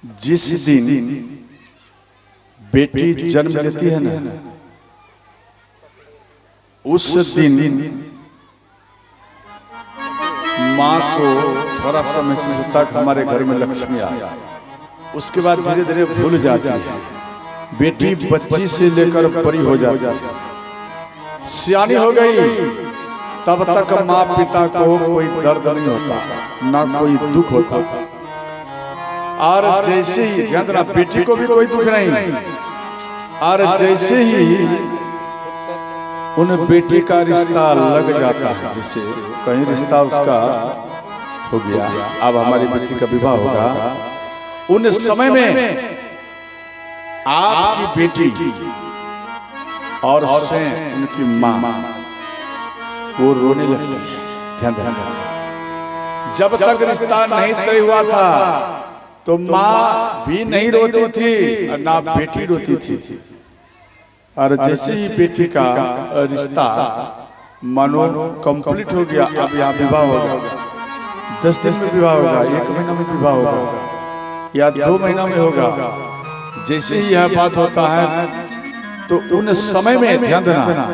जिस दिन बेटी जन्म लेती है ना, उस दिन माँ को थोड़ा सा महसूस होता है कि हमारे घर में लक्ष्मी आए। उसके बाद धीरे धीरे भूल जाती है। बेटी बच्ची से लेकर बड़ी हो जाती है, सियानी हो गई, तब तक माँ पिता को कोई दर्द नहीं होता, ना कोई दुख होता। और जैसे ही बेटी को भी कोई दुख नहीं, और जैसे ही उन बेटी का रिश्ता लग जाता है, जैसे कहीं रिश्ता उसका हो गया, अब हमारी बेटी का विवाह होगा, उन समय में आपकी बेटी और उनकी माँ वो रोने लगती है। ध्यान ध्यान, जब तक रिश्ता नहीं तय हुआ था तो माँ भी नहीं रोती थी और ना बेटी रोती थी। और जैसे ही बेटी का रिश्ता मानो कंप्लीट हो गया, अब यहाँ विवाह होगा, 10 दिन में विवाह होगा, 1 महीना में विवाह होगा या 2 महीना में होगा, जैसे ही यह बात होता है तो उन समय में ध्यान देना,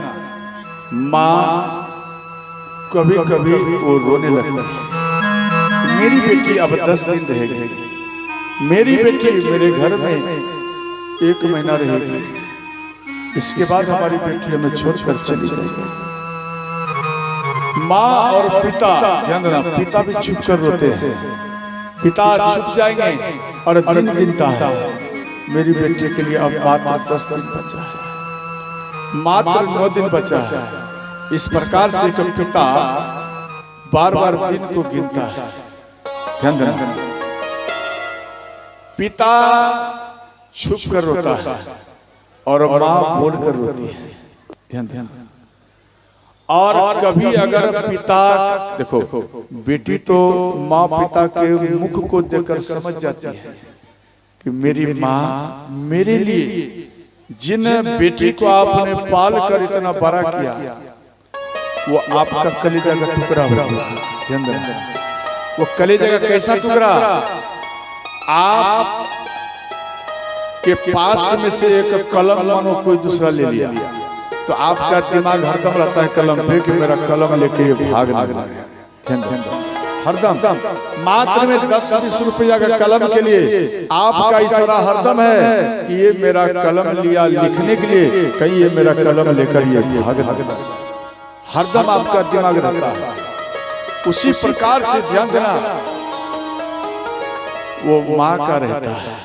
माँ कभी कभी वो रोने लगती है। मेरी बेटी अब 10 दिन रहेगी, मेरी बेटी मेरे घर में 1 महीना रहेगी, इसके बाद हमारी बेटी हमें छोड़कर चली जाएगी। माँ और पिता, ध्यान देना, पिता भी चुप कर रोते हैं। पिता चुप जाएंगे और दिन गिनता है, मेरी बेटी के लिए अब मात्र 10 दिन बचा है, मात्र 9 दिन बचा है। इस प्रकार से एक पिता बार बार दिन को गिनता है। ध्यान देना, पिता छुप कर रोता है और माँ बोल कर रोती है। ध्यान ध्यान, और कभी अगर पिता, देखो बेटी तो माँ पिता के मुख को देखकर समझ जाती है कि मेरी माँ मेरे लिए जिन बेटी को आपने पाल कर इतना बड़ा किया वो आपका कलेजा का टुकड़ा होगा। ध्यान देना, वो कलेजा का कैसा टुकड़ा, आप के पास में से एक कलम मानो कोई दूसरा ले लिया तो आपका दिमाग हरदम रहता है कलम पे कि मेरा कलम लेके भाग ना जाए। हरदम मात्र में 10-20 रुपया का कलम के लिए आपका इशारा हरदम है कि ये मेरा कलम लिया लिखने के लिए, कहीं ये मेरा कलम लेकर ये भाग ना जाए। हरदम आपका दिमाग रहता है। उसी प्रकार से ध्यान देना, वो माँ का रहता है।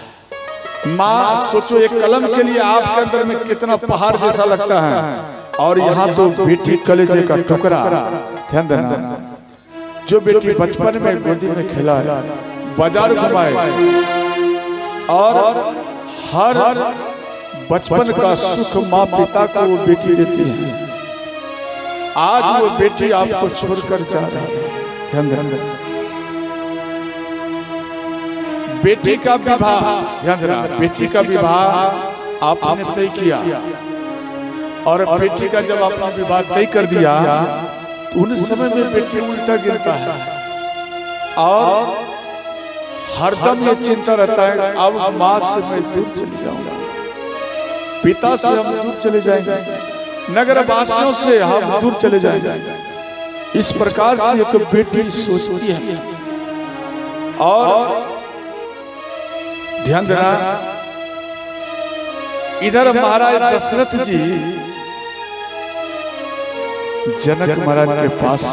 माँ सोचो, एक कलम के लिए आपके अंदर में कितना पहाड़ जैसा लगता है, और यहाँ तो बेटी कलेजे का टुकड़ा। ध्यान देना, जो बेटी बचपन में गोदी में खेला है, बाजार घुमाए और हर बचपन का सुख माँ पिता को वो बेटी देती है, आज वो बेटी आपको छोड़कर जा रही है। ध्यान देना, बेटी का विवाह, ध्यान देना, बेटी का विवाह आपने तय किया और बेटी का जब आपने विवाह तय कर दिया, उन समय में बेटी उल्टा गिरता है और हरदम ये चिंता रहता है अब माँ से मैं दूर चली जाऊंगा, पिता से हम दूर चले जाएंगे, नगर वासियों से हम दूर चले जाएंगे। इस प्रकार से एक बेटी सोचती है। और ध्यान देना, इधर महाराज दशरथ जी जनक महाराज के पास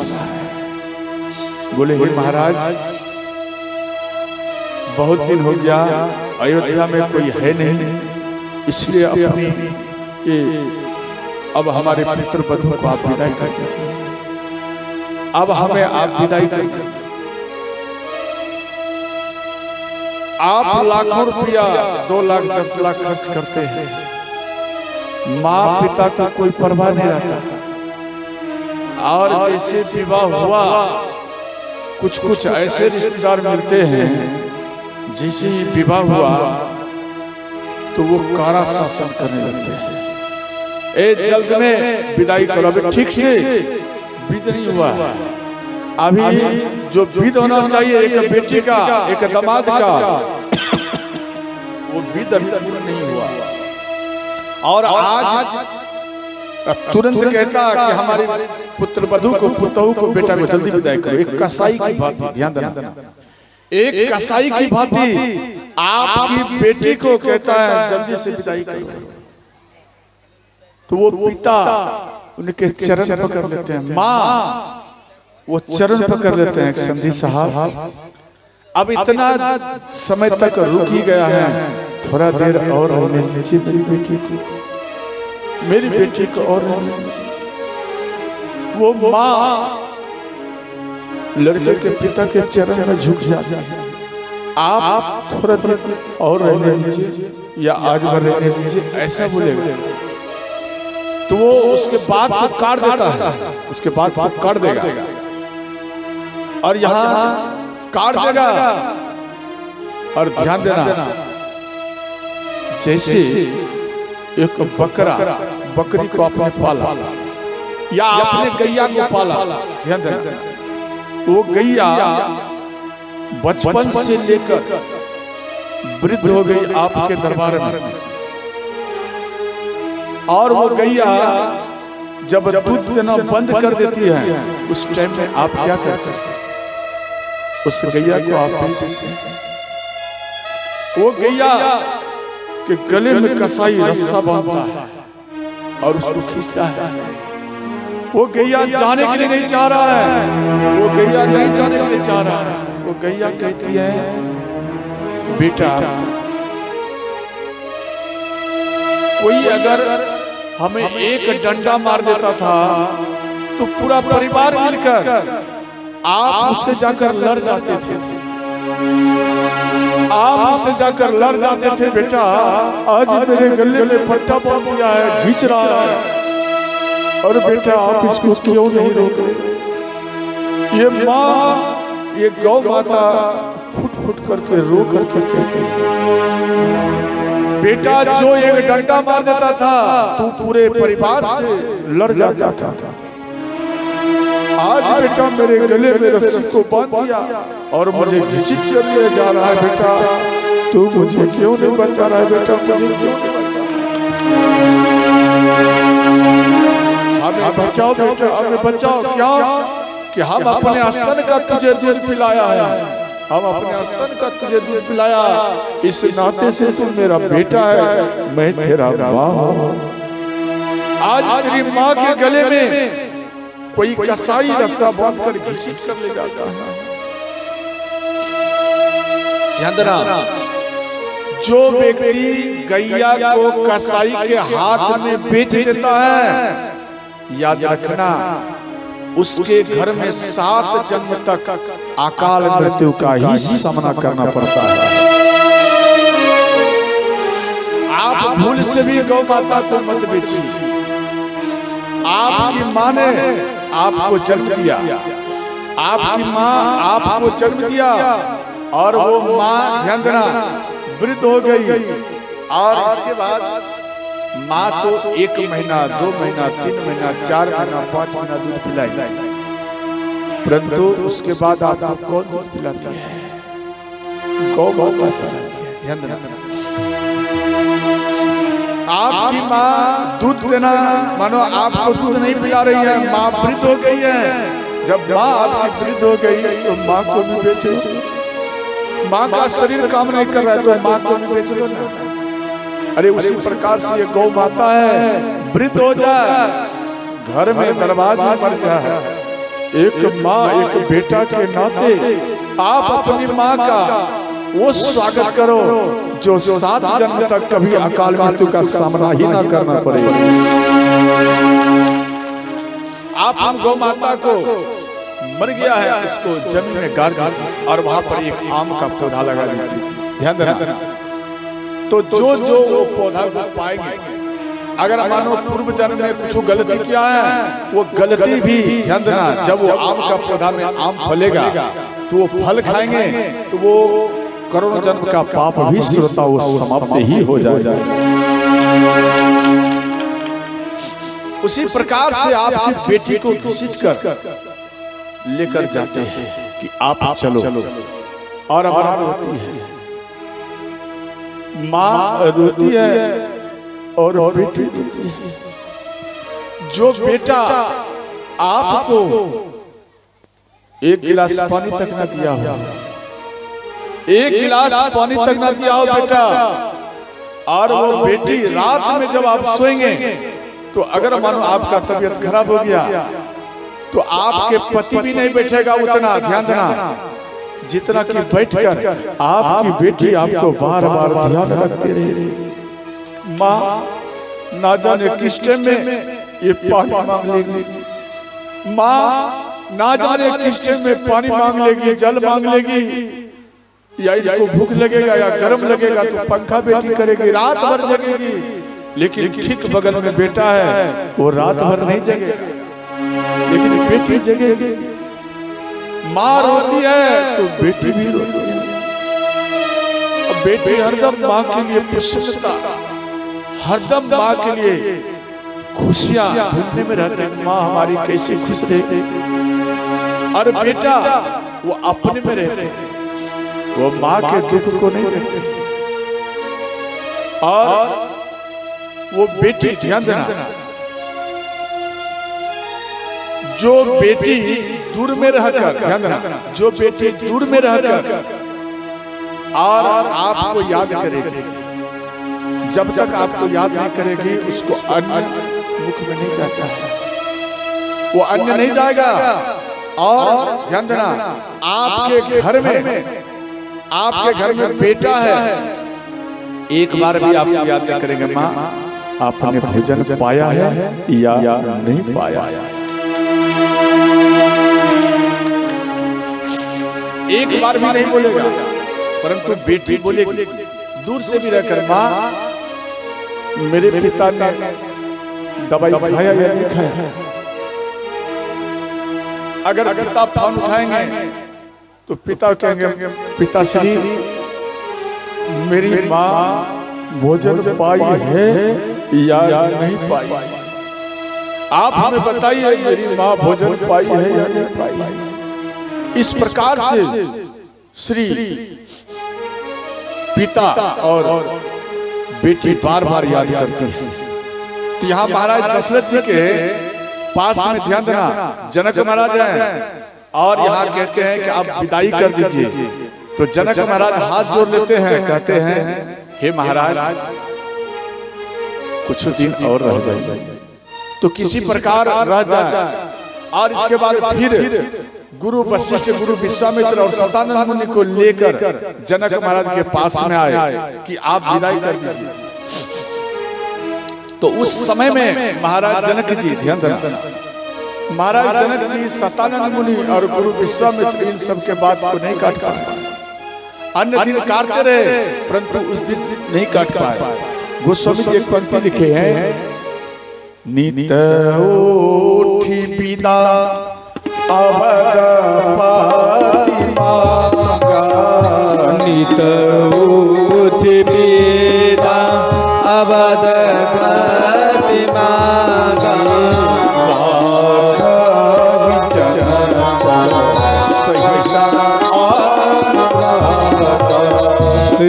बोले, हे महाराज, बहुत दिन हो गया, अयोध्या में कोई है नहीं, इसलिए अपनी अब हमारे पुत्र बधू को आप विदाई कर दीजिए, अब हमें आप विदाई कर दीजिए। आप लाखों रुपया, 2 लाख 10 लाख खर्च करते हैं, माँ पिता का कोई परवाह नहीं रहता। और जैसे विवाह हुआ, कुछ कुछ ऐसे रिश्तेदार मिलते हैं, जैसे ही विवाह हुआ तो वो कारा शासन करने लगते हैं। ए जल्द में विदाई करो, अभी ठीक से विद नहीं हुआ, अभी जो विद होना चाहिए एक बेटी का, एक दामाद का, वो विध अभी पूर्ण नहीं हुआ। और आज तुरंत कहता कि हमारे पुत्र वधू को, पुतहु को, बेटा को जल्दी विदाई करो। एक कसाई की भांति, ध्यान देना, एक कसाई की भांति आपकी बेटी को कहता है जल्दी से विदाई करो। तो वो पिता उनके चरण पकड़ लेते हैं, माँ वो चरण पकड़ लेते हैं, समधी साहब अब इतना समय तक रुक ही गया है, थोड़ा देर और रहने दीजिए मेरी बेटी को और रहने दीजिए। वो माँ लड़के के पिता के चरण में झुक जाती है, आप थोड़ा देर और रहने दीजिए या आज भर रहने दीजिए, ऐसा बोलेगा। तो वो उसके बाद को काट देता है, उसके बाद को काट देगा और यहाँ काट देगा। और ध्यान देना, जैसे एक बकरा बकरी को आपने पाला या आपने गैया को पाला, ध्यान देना, वो गैया बचपन से लेकर वृद्ध हो गई आपके दरबार में, और वो गैया जब दूध देना बंद कर देती है उस टाइम में आप क्या करते हैं? उस गैया को आप देते हैं। वो गैया के गले में कसाई रस्सा बांधता है और उसको खींचता है। वो गैया जाने के लिए नहीं चाह रहा है, वो गैया नहीं जाने के लिए चाह रहा है। वो गैया कहती है बेटा, कोई अगर हमें एक डंडा मार देता था तो पूरा परिवार मिलकर आप उससे जाकर लड़ जाते थे, आप उससे जाकर लड़ जाते थे। बेटा आज मेरे गले में पट्टा बांध दिया है, खींच रहा है, और बेटा आप इसको क्यों नहीं रोक रहे? ये माँ, ये गौ माता फुट फुट करके रो करके कहती है बेटा जो एक डंडा मार देता था तू पूरे परिवार से लड़ जाता था, आज बेटा मेरे गले में रस्सी को बांध दिया और मुझे घसीट कर ले जा रहा है। बेटा तू मुझे क्यों नहीं बचा रहा है? बेटा मुझे क्यों नहीं बचा? हमें बचाओ बेटा, हमें बचाओ। क्या कि हम अपने स्तन का तुझे दूध पिलाया है, हम अपने स्तन का तुझे दूध पिलाया, इस नाते से तू मेरा बेटा है, मैं तेरा बाप हूं। आज तेरी माँ के गले में कोई कसाई रस्सा बांध कर घसीट कर ले जाता है। ध्यान देना, जो व्यक्ति गैया को कसाई के हाथ में बेच देता है, याद रखना उसके घर में 7 जन्म तक अकाल मृत्यु का ही सामना करना पड़ता है। आप भूल से भी गौ माता को मत बेचिए। आपकी माँ ने आपको जन्म दिया, आपकी माँ आपको जन्म दिया, और वो माँ ध्यान देना वृद्ध हो गई, और इसके बाद माँ को 1 महीना, 2 महीना, 3 महीना, 4 महीना, 5 महीना दूध पिलाई, परंतु उसके बाद आपको कौन दूध पिलाता है? गौ माता पिलाती है। ध्यान देना, आपकी माँ दूध देना, मानो आपको दूध नहीं पिला रही है, माँ वृद्ध हो गई है। जब माँ आपकी वृद्ध हो गई तो माँ को भी बेचो। माँ का शरीर काम नहीं कर रहा है तो माँ को भी बेच लो ना। अरे उसी प्रकार से ये गौ माता है, वृद्ध हो जाए, घर में दरबार मर जाए, एक माँ एक बेटा के नाते आप अपनी माँ का वो स्वागत करो जो 7 जन्म तक कभी अकाल मृत्यु का सामना ही ना करना पड़े। आप गौ माता को मर गया है उसको जमीन में गाड़ दीजिए और वहां पर एक आम का पौधा लगा दीजिए। ध्यान देना, तो जो जो वो पौधा को पाएंगे, अगर मानो पूर्व जन्म में कुछ गलती किया है वो गलती भी, ध्यान देना, जब वो आम का पौधा में आम फलेगा तो वो फल खाएंगे तो वो करोड़ों जन्म का पाप भी श्रोता वो समाप्त ही हो जाएगा। उसी प्रकार से आपकी बेटी को घसीट कर लेकर जाते हैं कि आप चलो, और बात होती है माँ रोती है और बेटी रोती है। जो बेटा आपको एक गिलास पानी तक न दिया हो, एक गिलास पानी तक न दिया हो बेटा, और वो बेटी रात में जब आप सोएंगे तो अगर मानो आपका तबीयत खराब हो गया तो आपके पति भी नहीं बैठेगा उतना, ध्यान देना, जितना कि बैठकर आपकी बेटी आपको बार बार ध्यान रखती रहे। माँ ना जाने किस टाइम में ये पानी मांग लेगी, माँ ना जाने किस टाइम में पानी मांग लेगी, जल मांग लेगी, या इनको भूख लगेगा या गर्म लगेगा तो पंखा बेटी करेगी, रात भर जगेगी। लेकिन ठीक बगल में बेटा है, वो रात भर नहीं जगेगा, लेकिन बेटी जगेगी। माँ रोती है तो बेटी भी रोती है। अब बेटी हरदम माँ के लिए प्रसन्नता, हरदम माँ के लिए खुशियां ढूंढने में रहते हैं। माँ हमारी कैसे खुश रहे, और बेटा वो अपने में रहते हैं, वो माँ के दुख को नहीं देखते। और वो बेटी, ध्यान देना, जो बेटी दूर में रहकर, ध्यान देना, जो बेटी दूर में रहकर और आपको याद करेगी, जब तक आपको याद नहीं करेगी उसको अन्न मुख में नहीं जाता है, वो अन्न नहीं जाएगा। और ध्यान देना, आपके घर में बेटा है, एक बार भी आपको याद नहीं करेंगे माँ आपने भोजन पाया है या नहीं पाया, एक बार भी नहीं बोलेगा। परंतु बेटी बोलेगी दूर से भी रहकर, माँ मेरे पिता ने दवाई खाया या नहीं खाया। अगर पिता फोन उठाएंगे तो पिता कहेंगे, पिताश्री मेरी माँ भोजन पाई है या नहीं पाई, आप हमें बताइए मेरी माँ भोजन पाई है या नहीं पाई। इस प्रकार से श्री पिता और बेटी बार बार याद करते हैं। तो यहाँ महाराज दशरथ जी के पास में, ध्यान देना, जनक महाराज हैं और यहाँ कहते हैं कि आप विदाई कर दीजिए। तो जनक महाराज हाथ जोड़ लेते हैं, कहते हैं हे महाराज कुछ दिन और रह जाए, तो किसी प्रकार रह जाए। और इसके बाद फिर गुरु वशिष्ठ, गुरु विश्वामित्र और सतानंद मुनि को लेकर जनक महाराज के पास में आए कि आप विदाई कर दीजिए। तो उस समय में महाराज जनक जी, ध्यान देना, महाराज जनक जी सतानंद मुनि और गुरु विश्वामित्र इन सब के बात को नहीं काट पाए। अन्य दिन काटते रहे परंतु उस दिन नहीं काट पाए। गोस्वामी जी एक पंक्ति लिखे हैं, नित उठी विदा अवध पाति मांगा, नित उठी विदा अवध पाति मांगा,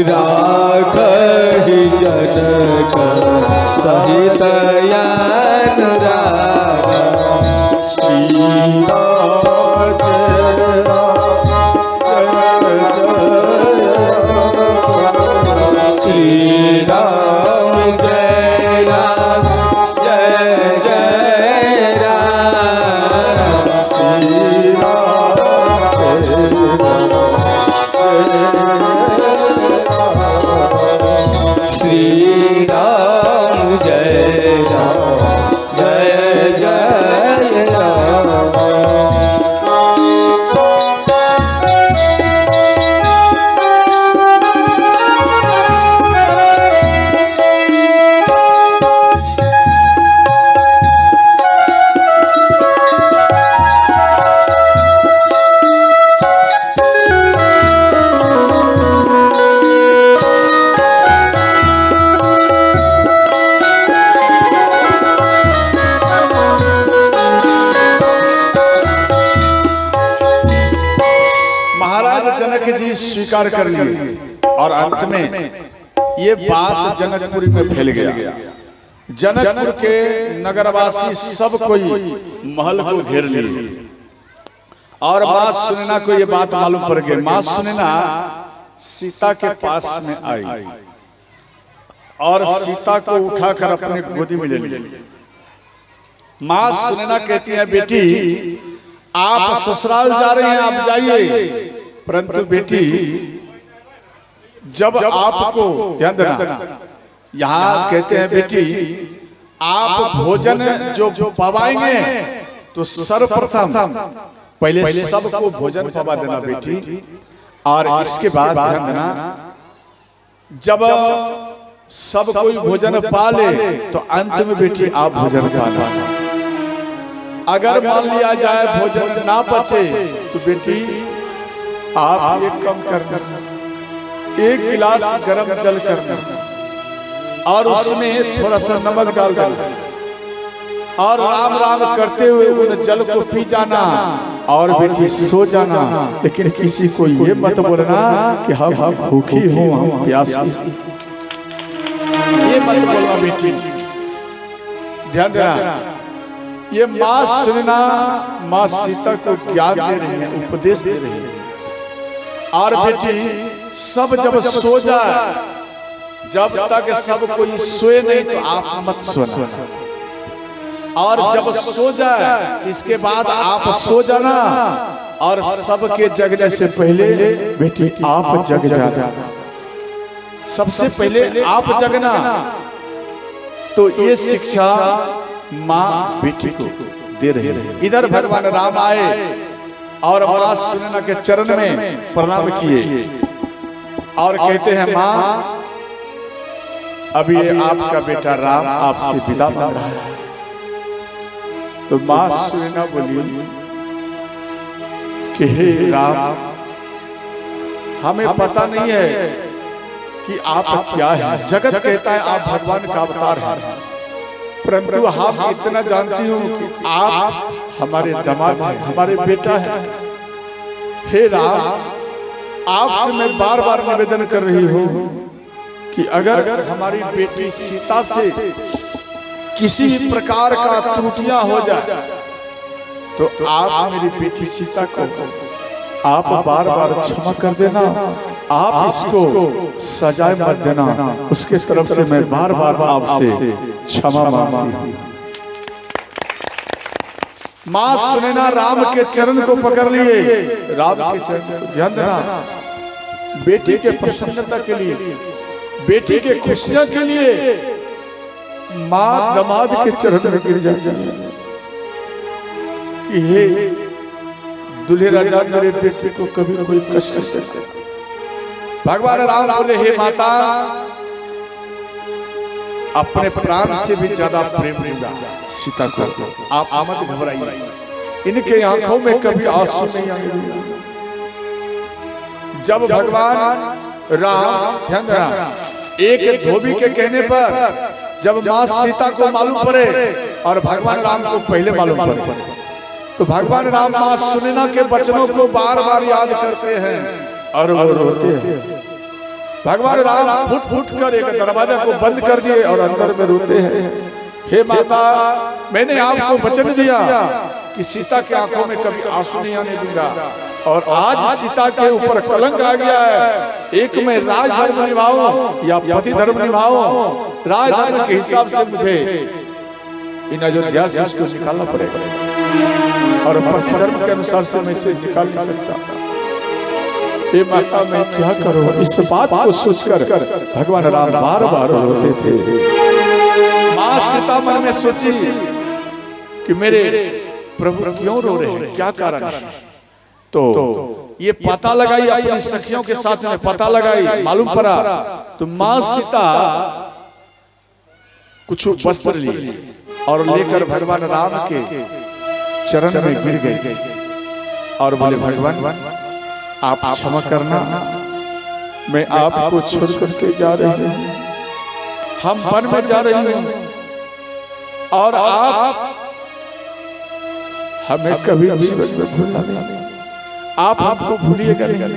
राखहि जनक सहित अनुराग, सीता श्री राम जय राम जय जय राम, श्री श्री राम जय राम जय जय राम। स्वीकार कर लिए और अंत में ये बात जनकपुर में फैल गया। जनकपुर के नगरवासी सब कोई महल को घेर लिए और माँ सुनैना को ये बात मालूम पड़ गई। माँ सुनैना सीता के पास में आई और सीता को उठाकर अपने गोदी में ले ली। माँ सुनैना कहती है, बेटी आप ससुराल जा रहे हैं, आप जाइए, परंतु बेटी जब आपको ध्यान देना, यहाँ कहते हैं बेटी आप भोजन जो पवाएंगे तो सर्वप्रथम पहले सबको भोजन पवा देना बेटी, और इसके बाद ध्यान देना जब सब कोई भोजन पा ले तो अंत में बेटी आप भोजन पाना। अगर मान लिया जाए भोजन ना बचे तो बेटी आप एक कम करना, एक गिलास गरम जल करना और उसमें थोड़ा सा नमक डाल देना और राम राम करते हुए उन जल को पी जाना और बेटी सो जाना। लेकिन किसी को ये मत बोलना कि हम भूखी हो, हम प्यासी, ये मत बोलना बेटी, ध्यान देना। ये माँ सुनैना माँ सीता को ज्ञान दे रही है, उपदेश दे रही है। और बेटी सब जब सो जाए, जब तक सब कोई सोए नहीं तो आप मत सोना, और जब सो जाए इसके बाद आप सो जाना और सबके जगने से पहले बेटी आप जग जाना, सबसे पहले आप जगना। तो ये शिक्षा माँ बेटी को दे रही है। इधर भगवान राम आए और माँ सुनैना के चरण में प्रणाम किए और कहते हैं, माँ अभी आपका बेटा राम आपसे विदा मांग रहा है। तो माँ सुनैना बोली कि हे राम, हमें पता नहीं है कि आप क्या है। जगत कहता है आप भगवान का अवतार हैं, परंतु हम इतना जानती हूँ कि आप हमारे दामाद हैं, हमारे बेटा हैं। हे राम, आपसे मैं बार बार निवेदन कर रही हूँ कि अगर हमारी बेटी सीता से किसी प्रकार का त्रुटियां हो जाए तो आप मेरी बेटी सीता को आप बार बार क्षमा कर देना, आप इसको सजाए मत देना। उसके तरफ से मैं बार बार आपसे क्षमा मांगती हूँ। माँ सुनैना राम के चरण को पकड़ लिए, राम के चरण को ध्यान देना, बेटी के प्रसन्नता के लिए, बेटी के खुशियां के लिए माँ दामाद के चरण में गिर जाती है कि हे दूल्हे राजा, मेरे बेटे को कभी कोई कष्ट न दे। भगवान राम बोले, हे माता, अपने प्राण से भी ज्यादा प्रेम दूंगा सीता को, आप मत घबराइए, इनके आंखों में कभी आंसू नहीं आएंगे। जब भगवान राम, ध्यान देना, एक धोबी के कहने पर जब माँ सीता को मालूम पड़े और भगवान राम को पहले मालूम पड़े, तो भगवान राम माँ सुनैना के वचनों को बार बार याद करते हैं और वो रोते हैं। भगवान राम फुट फुट कर एक दरवाजा को बंद कर दिए और अंदर में रोते हैं, हे माता, मैंने आपको वचन दिया कि सीता की आंखों में कभी आंसू नहीं आने दूंगा, और आज सीता के ऊपर कलंक आ गया है। एक मैं राजधर्म निभाऊं या पति धर्म निभाऊं, राजधर्म के हिसाब से मुझे इन अयोध्या से उसको निकालना पड़ेगा और पति धर्म के अनुसार से मैं इसे निकाल नहीं सकता। हे माता, मैं क्या करूं? इस बात को सोचकर भगवान राम बार बार रोते थे। माँ सीता मन में सोची कि मेरे प्रभु क्यों रो रहे हैं, क्या कारण है? तो ये पता लगाई, अपनी सखियों के साथ में पता लगाई, मालूम पड़ा तो माँ सीता कुछ वस्त्र ली और लेकर भगवान राम के चरण में गिर गए और बोले, भगवान आप क्षमा करना, मैं आपको छोड़ करके जा रही हूँ, हम वन में जा रही हूँ और आप हमें कभी जीवन में भूलना नहीं, आप हमको भूलिएगा नहीं।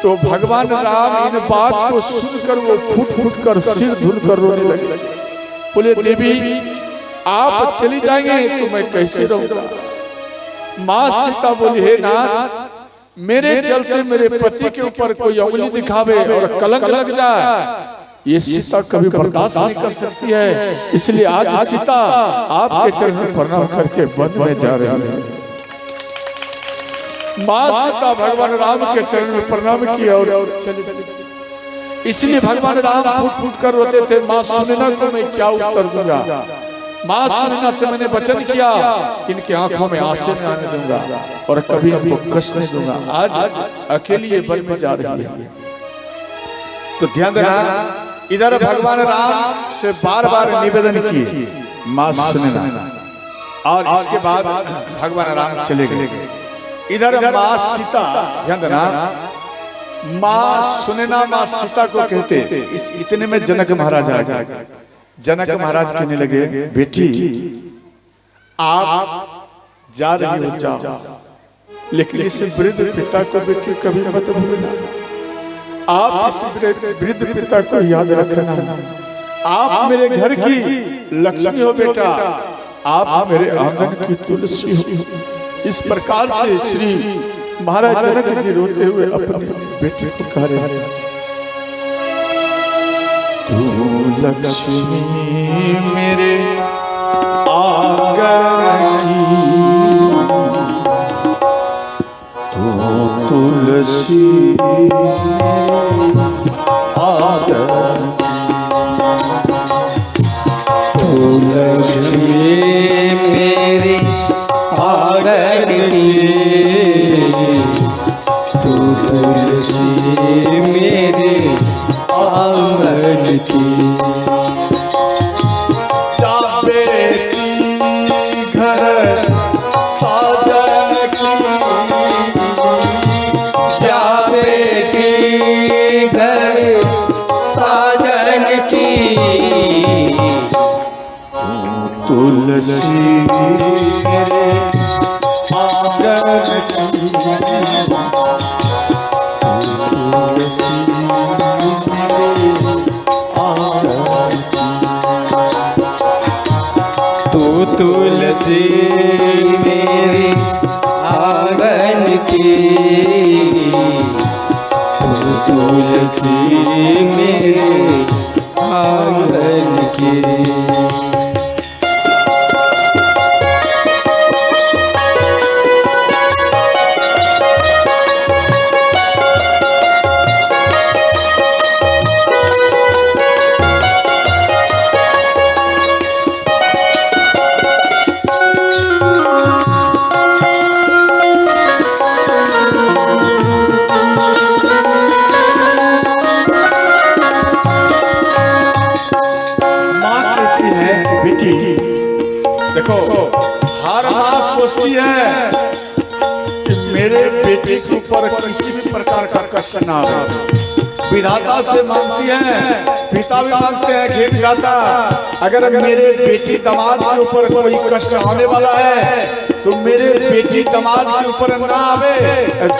तो भगवान राम इन बात को सुनकर वो फूट फूट कर सिर धुल कर रोने लगे। बोले देवी आप चली जाएंगे तो मैं कैसे रहूंगा। माँ सीता बोली हे नाथ मेरे चलते मेरे पति के ऊपर कोई उंगली दिखावे और कलंक लग जाए ये सीता कभी बर्दाश्त नहीं कर सकती है। इसलिए आज सीता आपके चरण में प्रणाम करके वन में जा रही है। माँ सीता भगवान राम के चरण में प्रणाम किया और चली। इसलिए भगवान राम फूट फूट कर रोते थे माँ सुनना को मैं क्या उत्तर दूंगा। माँ सुनना से मैंने वचन किया इनकी आंखों में आंसू नहीं आने दूंगा और कभी इनको कष्ट नहीं दूंगा। आज अकेली ये वन में जा रही है। तो ध्यान देना इधर भगवान राम से बार बार निवेदन किए माँ सुनना और इसके बाद भगवान राम चले गए। इधर माँ सीता ध्यान देना माँ सुनना माँ सीता को कहते। इस इतने में जनक महाराज आ गए। जनक महाराज कहने लगे बेटी आप जा रही हो जाओ लेकिन इस वृद्ध पिता को बेटी कभी मत भूलना। आप इस वृद्ध पिता को याद रखना। आप मेरे घर की लक्ष्मी हो बेटा। आप मेरे आंगन की तुलसी हो। इस प्रकार से श्री महाराज जनक जी रोते हुए अपने बेटे को कह रहे हैं तू लक्ष्मी मेरे आंगन की तू तुलसी आंगन तू लक्ष्मी मेरे आंगन की तू तुलसी मेरे आंगन की घर साजन की घर साजन की तुलसी मेरे आंगन की तुलसी मेरे आंगन की तुलसी मेरे आंगन की देखो हर माँ सोचती है कि मेरे बेटे के ऊपर किसी भी प्रकार का कष्ट ना हो। विधाता से मांगती है पिता भी मांगते हैं कि विधाता अगर मेरे बेटी दामाद के ऊपर कोई कष्ट आने वाला है तो मेरे बेटी दामाद के ऊपर ना आवे।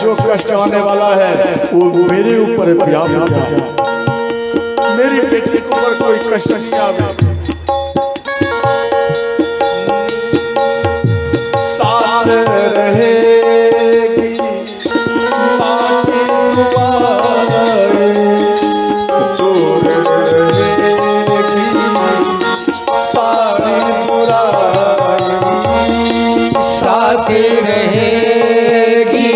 जो कष्ट आने वाला है वो मेरे ऊपर व्याप्त हो जाए। मेरी बेटी के ऊपर कोई कष्ट नहीं आवे। रहेगी माँ की दुआएं दूर रहेगी सारी बुराई साथ रहेगी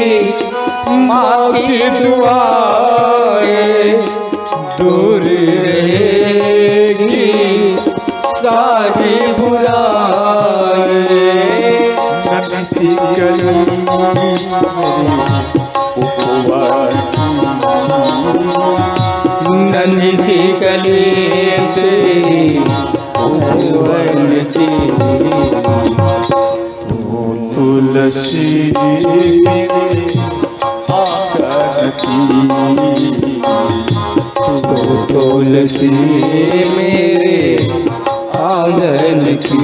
माँ की दुआएं दूर रहेगी सारी बुराई नन्ही सी कली तेरी उपवन की तुलसी आंगन की तुलसी मेरे आंगन की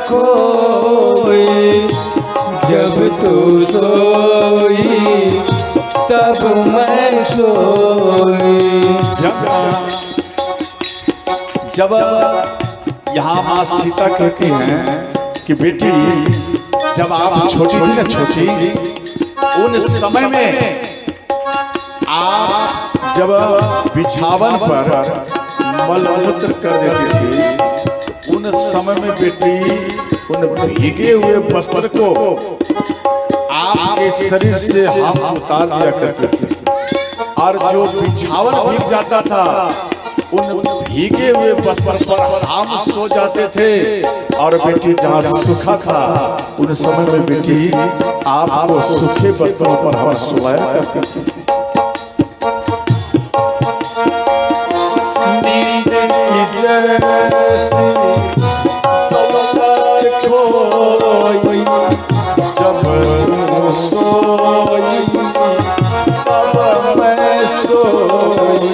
खोई, जब तू सोई तब मैं सोई। जब यहाँ माँ सीता कहती हैं कि बेटी जब आप छोटी थी ना, छोटी, उन समय में आप जब बिछावन पर मलमूत्र कर देती थी, उन समय में बेटी उन भीगे हुए वस्त्र को आपके शरीर से हम उतार दिया करते थे, और जो बिछावन भीग जाता था उन भीगे हुए वस्त्र पर हम सो जाते थे, और बेटी जहाँ सूखा था उन समय में बेटी आपको सूखे वस्त्रों पर हम सुलाया करते थे। नींद की जैसी खोई, जब सोई तब मैं सोई।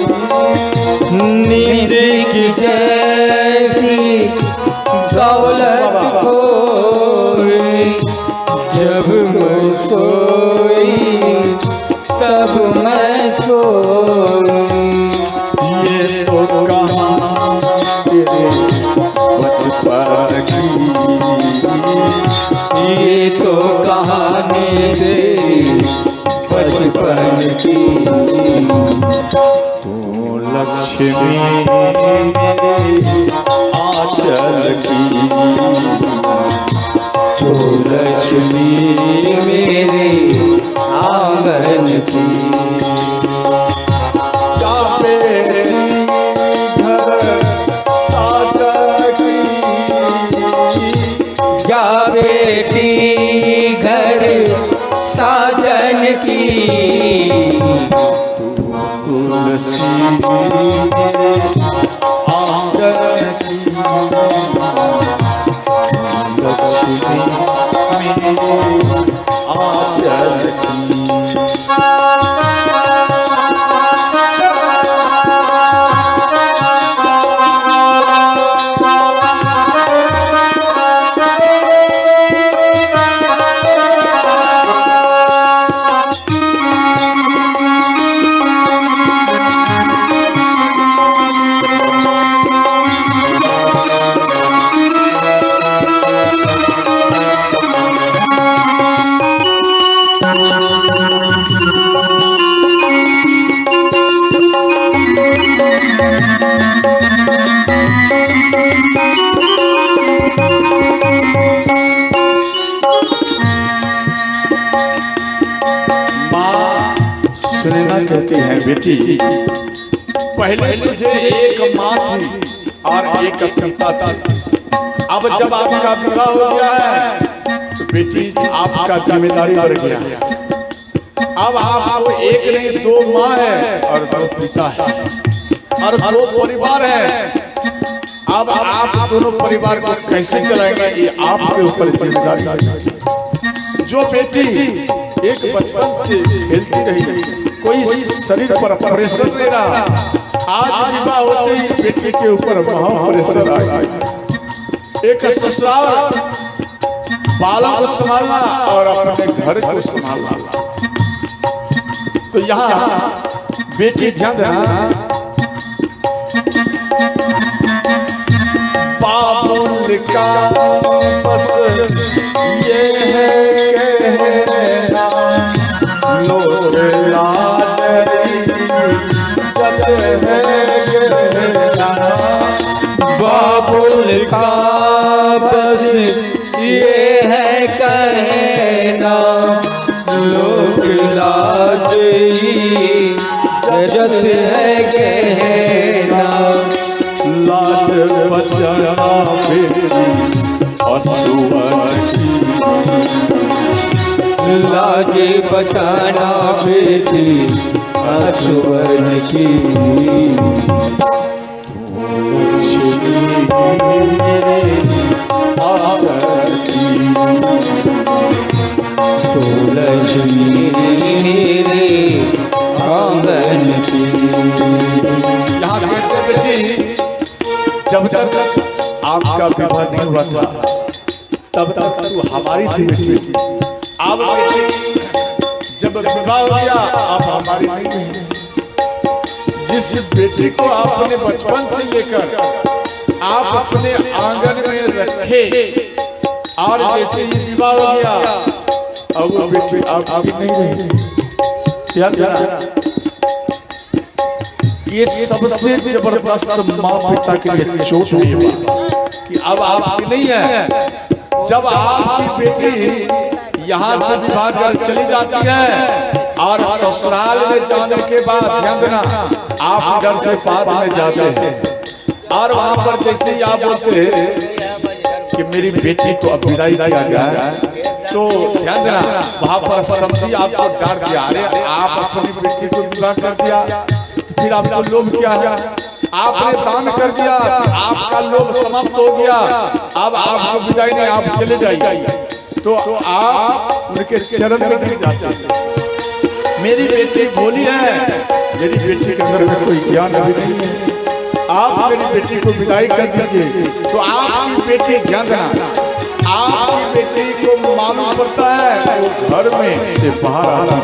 नींद की जैसी दौलत खोई, जब मैं सोई तब मैं सोई। ये तो कहाँ तेरे बचपन की, ये तो कहानी तेरी बचपन की। तू लक्ष्मी आंचल की, तो लक्ष्मी मेरे आंगन की। चाहे घर सादा की, जा बेटी घर साजन की। तुलसी आंगन की, लक्ष्मी मेरे आंचल की। सुनैना कहती है बेटी पहले तुझे एक माँ थी और एक पिता था, अब जब आपका विवाह हो गया है तो बेटी आपका जिम्मेदारी बढ़ गया है। अब आपको एक नहीं दो माँ है और दो पिता है और दो परिवार है। अब आप दोनों परिवार को कैसे चलाएंगे ये आपके ऊपर जिम्मेदारी है। जो बेटी एक बचपन से खेलती रही, कोई शरीर पर प्रेशर नहीं रहा, आज विवाह होते ही बेटी के ऊपर महा प्रेशर आ गया। एक ससुराल बालों को संभालना और अपने घर को संभालना, तो यहाँ बेटी ध्यान देना। बाबुल का बस ये है कहना, लोग लाज जब है कहना। बाबुल का बस ये है कहना, लोग लाज जब है कहना। लाज बचाना बेटी असुअची, लाज बचाना बेटी असुवन की। तो लक्ष्मी मेरे आंगन की। यहाँ देखते बेटी, जब तक आपका विवाह नहीं हुआ था तब तक तू हमारी थी बेटी। अब बेटी जब विवाह हो गया आप हमारी नहीं रही। जिस बेटी को आपने बचपन से लेकर आप अपने आंगन में रखे और जैसे ही विवाह हो गया अब वो बेटी आपकी नहीं रही। याद रखना ये सबसे जबरदस्त माँ पिता के लिए चोट हुई कि अब आपकी नहीं है। जब आपकी बेटी यहाँ से विवाह कर चली जाती है और ससुराल में जाने के बाद ध्यान देना आप इधर से बाद में जाते हैं और वहां पर जैसे ही आप बोलते कि मेरी बेटी को अब विदाई किया जाए तो ध्यान देना वहां पर समझी आपको डांट दिया, अरे आप अपनी बेटी को विवाह कर दिया फिर आपको लोभ क्या है, आपने दान कर दिया, आपका लोभ समाप्त हो गया, अब आपको विदाई नहीं, आप चले जाइए। तो आप उनके चरण में गिर जाते। मेरी बेटी भोली है, मेरी बेटी के अंदर में कोई ज्ञान अभी नहीं है, आप मेरी बेटी को विदाई कर दीजिए। तो आपकी बेटी ध्यान देना, आपकी बेटी को मालूम पड़ता है वो घर में से बाहर आना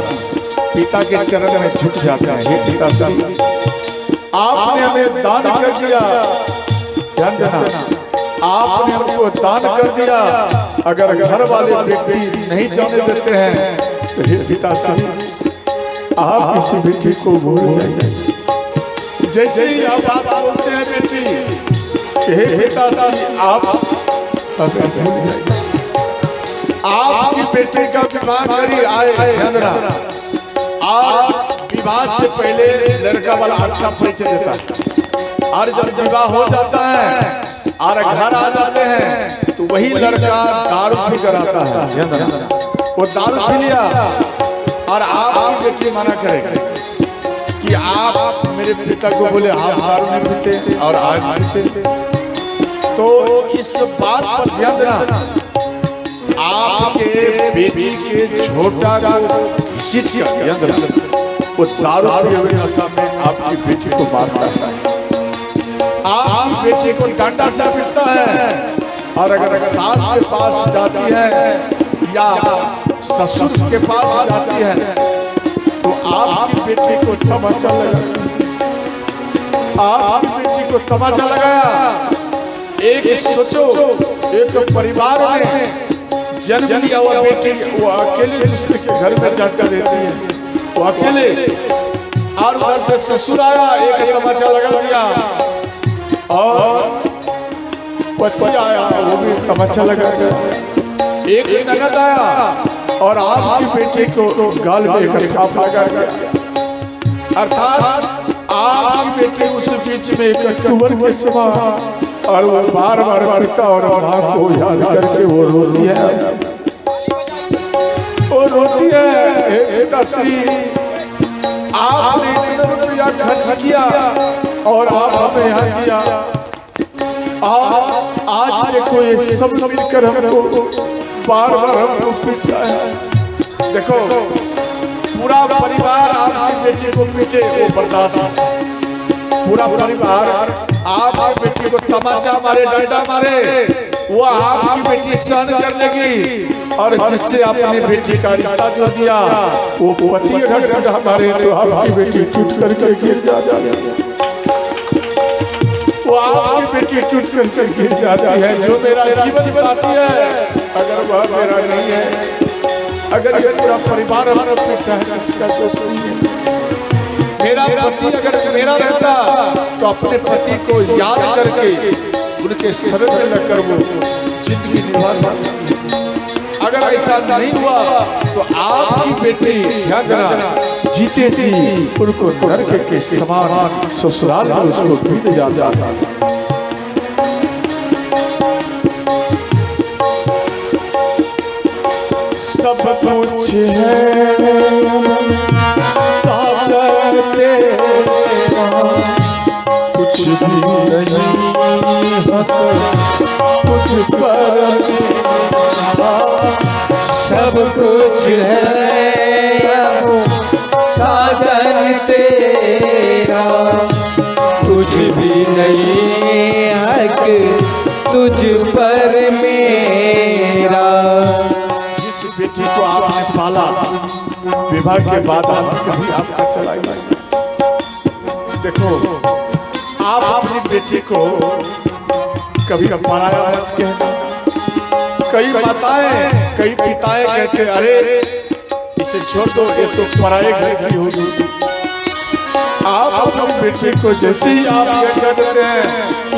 पिता के चरण में झुक जाता है। हे पिता साहब आपने हमें दान कर दिया, ध्यान देना आपने हमको दान कर दिया, अगर घर वाले व्यक्ति नहीं जाने देते हैं तो हे पिता साहब आप इस बेटी को भूल जाइए। जैसे ही आप बात बोलते हैं बेटी हे पिता साहब आप भूल जाइए। आपकी बेटी का विवाह करी आए, ध्यान देना और विवाह से पहले लड़का वाला अच्छा परिचय देता है और जब विवाह हो जाता है और घर आ जाते हैं तो वही लड़का दारू पी कर आता है। वो दारू पी लिया और आपकी बेटी मना करेगी कि आप मेरे पिता को बोले आप दारू नहीं पीते और आज पीते। तो इस बात पर ध्यान देना आपके बेटी के छोटा घिस वो दारू की नशा में आपकी बेटी को मारता है, आपकी बेटी को डांटा से पीटता है और अगर सास के पास जाती है या ससुर के पास जाती है तो आपकी बेटी को तमाचा लगा, आपकी बेटी को तमाचा लगाया। एक सोचो एक परिवार में जन्म लिया हुआ बेटी वो अकेले दूसरे के घर में जाकर रहती है, वो अकेले और उधर से ससुर आया एक तमाचा लगा दिया और पति आया वो भी तमाचा लगा दिया। एक ननद आया और आपकी बेटी को गाल में इकट्ठा लगा गया, अर्थात आपकी बेटी उस बीच में एक कुंवर के समान और वो बार बार पड़ता और माँ को याद करके वो रोती है, वो रोती है। आपने इतना रुपया खर्च किया और आप हमें यहाँ किया, आज देखो ये सब मिलकर हमको बार बार हमको पीटा है। देखो पूरा परिवार आपकी बेटी को पीटे वो बर्दाश्त, पूरा परिवार आपकी बेटी को तमाचा मारे डंडा मारे वो आपकी बेटी सहन कर लेगी और जिससे आपने बेटी का रिश्ता जो दिया वो पति अगर डंडा मारे तो आपकी बेटी टूट करके गिर जाती, वो आपकी बेटी टूट करके गिर जाती है। जो मेरा जीवन साथी है अगर वह मेरा नहीं है, अगर ये पूरा परिवार हमारा पीछा है इसका दोष नहीं है। मेरा पति अगर मेरा रहता तो अपने पति को याद करके उनके शरण में लगकर वो जिंदगी निभा। अगर ऐसा नहीं हुआ तो आपकी बेटी ध्यान देना जीते जी उनको नरक के समान ससुराल में उसको बीत जाता था। सब कुछ है सागर तेरा, कुछ भी नहीं कुछ पर सब कुछ है साजन तेरा, कुछ भी नहीं हक तुझ पर मेरा। जिस बेटी को आपने पाला विवाह के बाद कभी आपका चला गया। देखो आप अपनी बेटी को कभी पराया मत कहना। कई माताएं कई पिताएं कहते अरे इसे छोड़ दो ये तो पराए घर की होगी। आप अपनी बेटी को जैसे ही आप ये कह देते हैं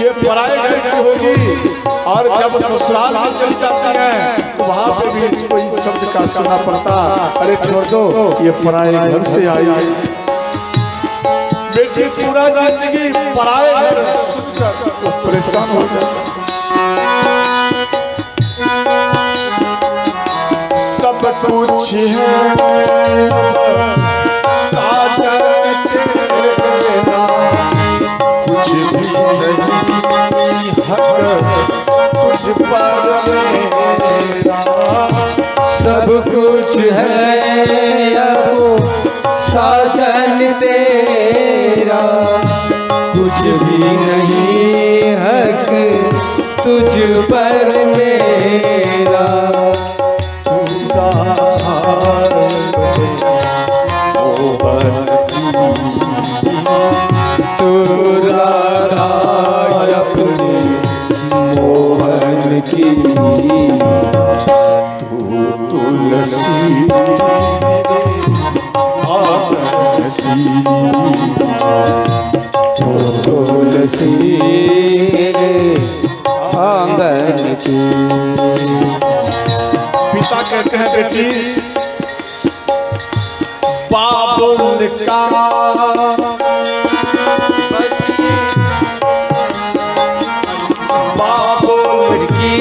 ये पराए घर की होगी और जब ससुराल में चली जाती है तो वहां पे भी इसको इस शब्द का सुनना पड़ता अरे छोड़ दो ये पराए घर से आई। बेटी पूरा जिंदगी पराए घर सुनकर तो परेशान हो जाए। सब कुछ है कुछ भी नहीं हक तुझ पर मेरा। सब कुछ है अब साजन तेरा, कुछ भी नहीं हक तुझ पर मेरा। तू राधा अपने मोहन की, तू तुलसी तुलसी आंगन की। पिता कहते हैं बेटी बाबुल का बाबुल की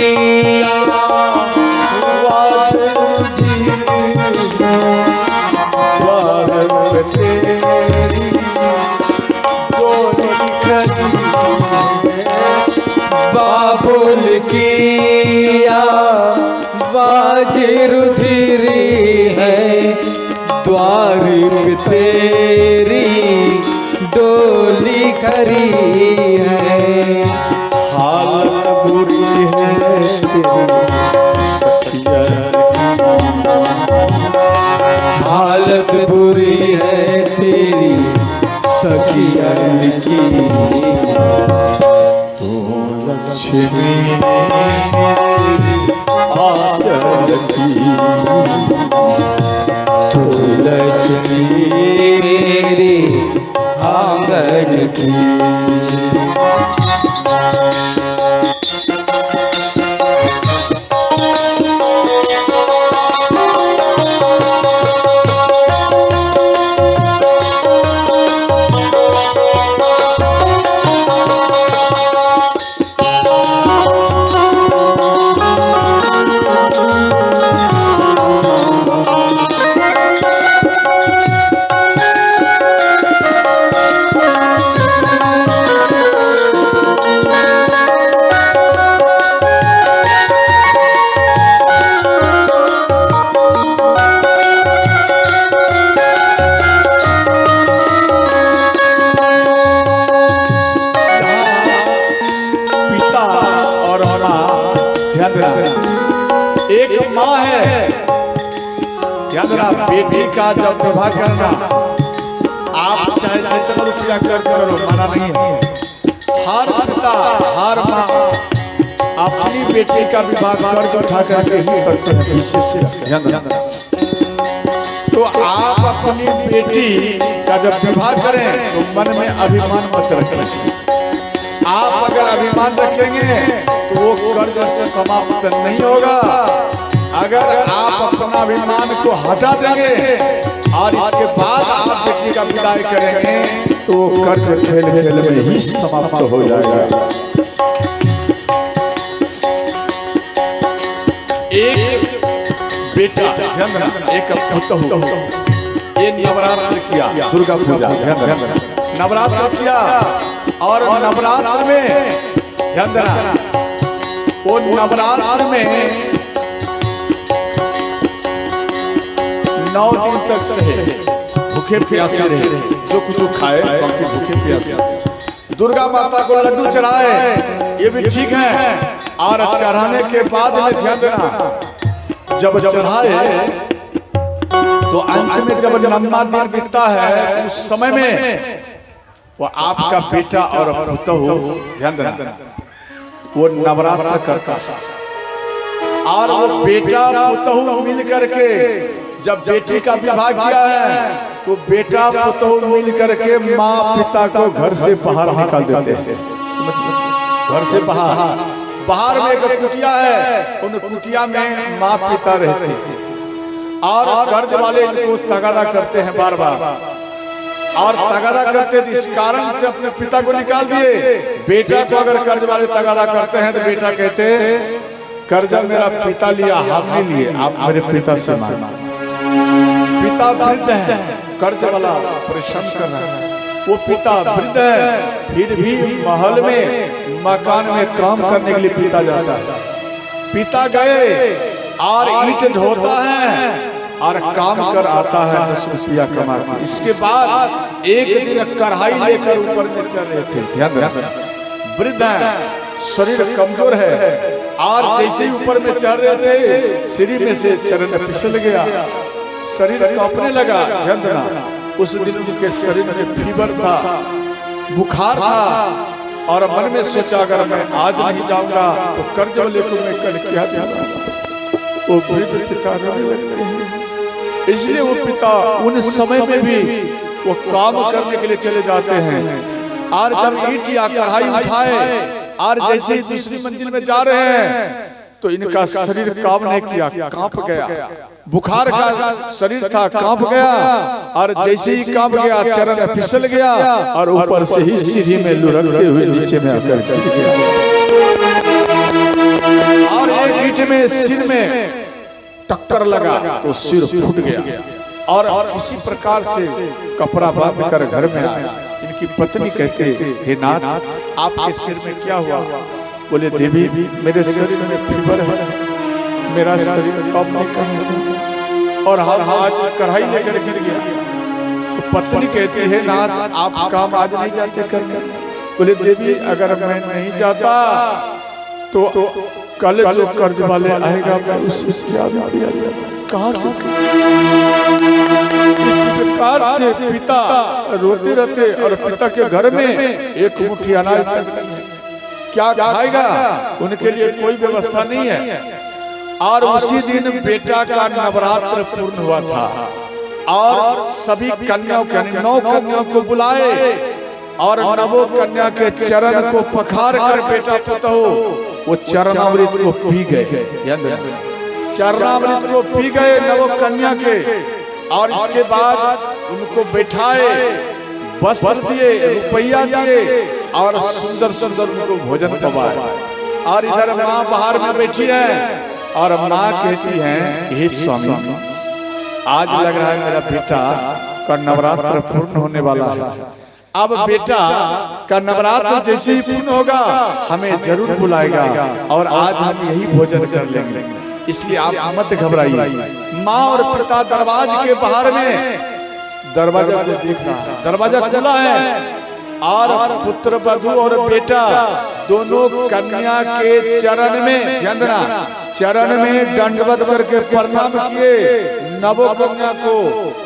बाबुल किया वाज रुधिरी है, द्वार पे तेरी डोली खरी है। हालत बुरी है हालत बुरी है तेरी सखियन की। लक्ष्मी आचल की, तू लक्ष्मी मेरी आंगन की। एक माँ है, याद रखना बेटी का जब विवाह करना आप चाहे जितना रुपया खर्च करो मना नहीं है। हर पिता हर माँ अपनी बेटी का विवाह कर्ज उठा करके ही करते हैं। विशेष ध्यान रखना। तो आप अपनी बेटी का जब विवाह करें तो मन में अभिमान मत रखें। आप अगर अभिमान रखेंगे तो वो कर्ज से समाप्त नहीं होगा। अगर आप अपना अभिमान को हटा देंगे और इसके बाद आप बेटी का विदाई करेंगे तो वो कर्ज खेल खेल में ही समाप्त हो जाएगा। एक बेटा ध्यान रखना, एक पुत्र ये नवरात्र किया, दुर्गा पूजा ध्यान रखना, नवरात्र किया और नवरात्र में ध्यान देना वो नवरात्र में 9 दिन तक सहे भूखे प्यासे रहे, जो कुछ खाए बाकी भूखे प्यासे। दुर्गा माता को लड्डू चढ़ाए ये भी ठीक है, और चढ़ाने के बाद में ध्यान देना, जब चढ़ाए तो अंत में जब लंबा दिन बीतता है उस समय में वो आपका बेटा और पुतहु, ध्यान देना, वो नवरात्र करता है और वो बेटा पुतहु मिल करके जब बेटी का विवाह किया है तो बेटा पुतहु मिल करके माँ पिता को घर से बाहर निकाल देते हैं। घर से बाहर में एक कुटिया है, उन कुटिया में माँ पिता रहते हैं और कर्ज वाले इनको तगादा करते हैं बार बार, और तगादा करते इस कारण से अपने पिता को निकाल दिए। बेटा को अगर कर्ज वाले तगादा करते हैं तो बेटा कहते हैं कर्जा मेरा पिता लिया, हमने लिए, आप मेरे पिता से मांगना। पिता वृद्ध है, कर्ज वाला परिश्रम कर रहा है, वो पिता वृद्ध है, फिर भी महल में मकान में काम करने के लिए पिता जाता है। पिता गए और ईंट ढोता है और काम कर आता है 10 रुपया कमा के। इसके बाद एक दिन कढ़ाई लेकर ऊपर में चल रहे थे, ध्यान रखना, वृद्ध है, शरीर कमजोर है, और जैसे ही ऊपर में चढ़ रहे थे सीढ़ी में से चरण फिसल गया, शरीर कांपने लगा। ध्यान देना, उस दिन उनके शरीर में फीवर था, बुखार था, और मन में सोचा अगर मैं आज नहीं जाऊंगा तो कर्ज वाले को मैं कल क्या दूंगा। वो वृद्ध पिता रोने लगते हैं। इसलिए वो पिता उन समय में भी वो काम करने के लिए चले जाते हैं, और जब ईंट या कढ़ाई उठाए और जैसे ही दूसरी मंजिल में जा रहे हैं तो इनका शरीर काम नहीं किया, कांप गया, बुखार का शरीर था, कांप गया, और जैसे ही कांप गया चरण फिसल गया और ऊपर से ही सीढ़ी में लुढ़कते हुए नीचे में आकर गिर गया, और एक ईंट में सिर में टक्कर लगा तो सिर फूट गया, और किसी प्रकार से कपड़ा बांध कर घर में आया। इनकी पत्नी कहते, हे नाथ आपके सिर में क्या हुआ? बोले देवी मेरे शरीर में फीवर है, मेरा शरीर काम नहीं कर रहा और हम आज कढ़ाई लेकर गिर गया। तो पत्नी कहती है नाथ आप काम आज नहीं जाते करने? बोले देवी अगर मैं नहीं जाता तो कल जो कर्ज वाले आएगा मैं उससे क्या दिया कहाँ से? इस प्रकार से पिता रोते रहते और पिता के घर में एक मुट्ठी अनाज क्या खाएगा, उनके लिए कोई व्यवस्था नहीं है। और उसी दिन बेटा का नवरात्र पूर्ण हुआ था और सभी कन्याओं के 9 कन्याओं को बुलाए और नवो कन्या के चरण को पखार कर बेटा पुतहु वो चरणामृत को पी गए। चरणामृत को पी गए नवो कन्या के, और इसके बाद उनको बैठाए, वस्त्र दिए, रुपया दिए और सुंदर सुंदर उनको भोजन करवाए। और इधर माँ बाहर में बैठी है और माँ कहती है हे स्वामी आज लग रहा है मेरा बेटा का नवरात्र पूर्ण होने वाला है, अब बेटा का नवरात्र जैसे ही पूर्ण होगा हमें जरूर बुलाएगा और आज हम यही भोजन कर लेंगे, इसलिए आप मत घबराइए। माँ और पिता दरवाजे के बाहर में दरवाजा को देख रहा है, दरवाजा खुला है और पुत्र वधू और बेटा दोनों कन्या के चरण में, ध्यान देना, चरण में दंडवत करके प्रणाम किए। नवो कन्या को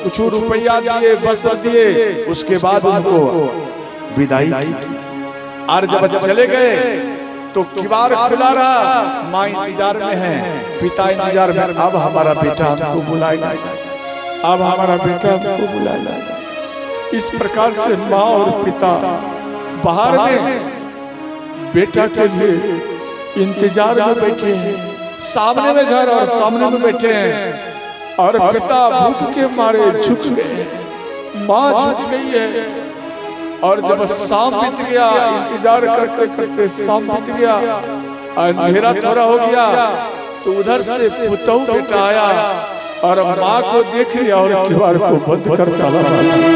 कुछ रुपया दिए, वस्त्र दिए, उसके बाद उनको विदाई की। और जब चले गए तो किवाड़ खुला रहा, माँ इंतजार में है, पिता इंतजार में, अब हमारा बेटा हमको बुलाएगा, अब हमारा बेटा हमको बुलाएगा। इस प्रकार से माँ और पिता बाहर में बेटा के लिए इंतजार में बैठे हैं, सामने में घर और सामने में बैठे हैं, और पिता भूख के मारे झुक गए, माँ झुक गई है। और जब शाम बीत गया, इंतजार करते करते शाम बीत गया, अंधेरा थोड़ा हो गया, तो उधर से पुतहु बेटा आया और माँ को देख लिया और किवाड़ को बंद कर ताला मार दिया।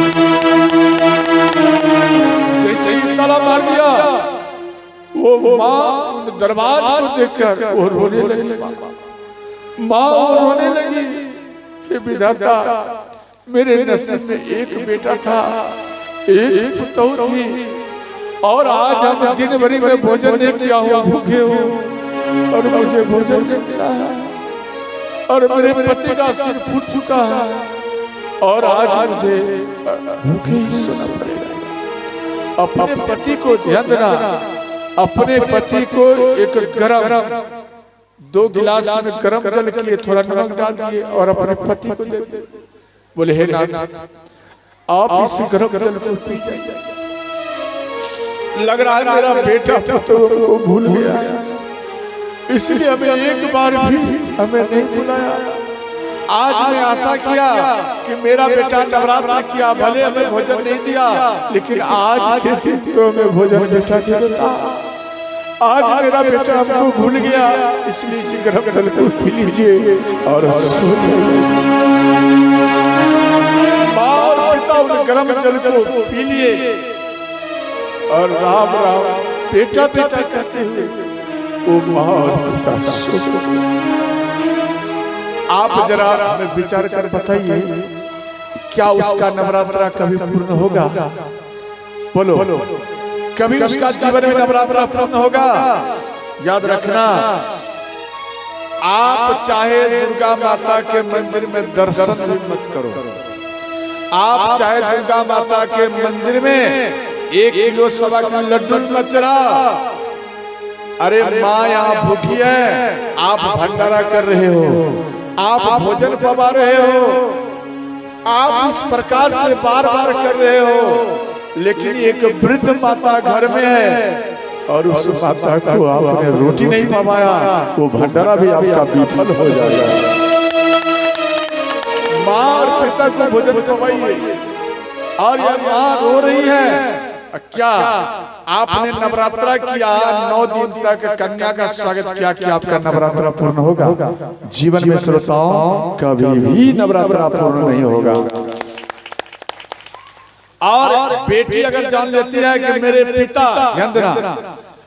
जैसे ही ताला मार दिया वो माँ दरवाजे को देखकर वो रोने लगी। माँ रोने लगी कि विधाता मेरे नसीब में एक बेटा था, एक पुतहु थी, और आज हम दिन भरी में भोजन नहीं किया हूँ, भूखे हूँ, और मुझे भोजन मिला है और मेरे पति का सिर फूट चुका है और आज मुझे भूखे ही सोना पड़ेगा। अपने पति को ध्यान देना, अपने पति को एक गरम 2 गिलास में गरम जल किए थोड़ा नमक डाल दिए और अपने पति को दे दिए। बोले हे नाथ आप इस गरम जल को पी जाइए। लग रहा है मेरा बेटा तो भूल गया, इसलिए हमें एक बार भी हमें नहीं बुलाया। आज मैं आशा किया कि मेरा बेटा नवरात्र किया, भले हमें भोजन नहीं दिया लेकिन आज के दिन तो हमें भोजन बेटा दे देता। आज मेरा बेटा हमको भूल गया, इसलिए इस गरम जल को पी लीजिए और सो जाइए। माँ और पिता उन गरम जल को पी लिए और राम राम बेटा बेटा कहते हुए वो माँ और पिता सो गए। आप जरा हमें विचार कर बताइए, क्या उसका नवरात्रा कभी पूर्ण होगा? बोलो, कभी उसका जीवन में नवरात्रा पूर्ण होगा? याद रखना, आप चाहे दुर्गा माता के मंदिर में दर्शन भी मत करो, आप चाहे दुर्गा माता के मंदिर में 1 किलो सवा किलो लड्डू मत चढ़ा। अरे माँ यहाँ भूखी है, आप भंडारा कर रहे हो, आप भोजन पवा रहे हो, आप इस प्रकार से बार बार कर रहे हो, लेकिन एक वृद्ध माता घर में है और उस माता को आपने रोटी नहीं पवाया, वो भंडारा भी आपका विफल हो जाएगा। माँ और पिता को भोजन पवाइए। और यह माँ रो रही है, क्या आपने नवरात्रा किया 9 दिन तक कन्या का स्वागत किया कि आपका नवरात्रा पूर्ण होगा? जीवन में श्रोताओं कभी भी नवरात्रा पूर्ण नहीं होगा। और बेटी अगर जान लेती है कि मेरे पिता, ध्यान देना,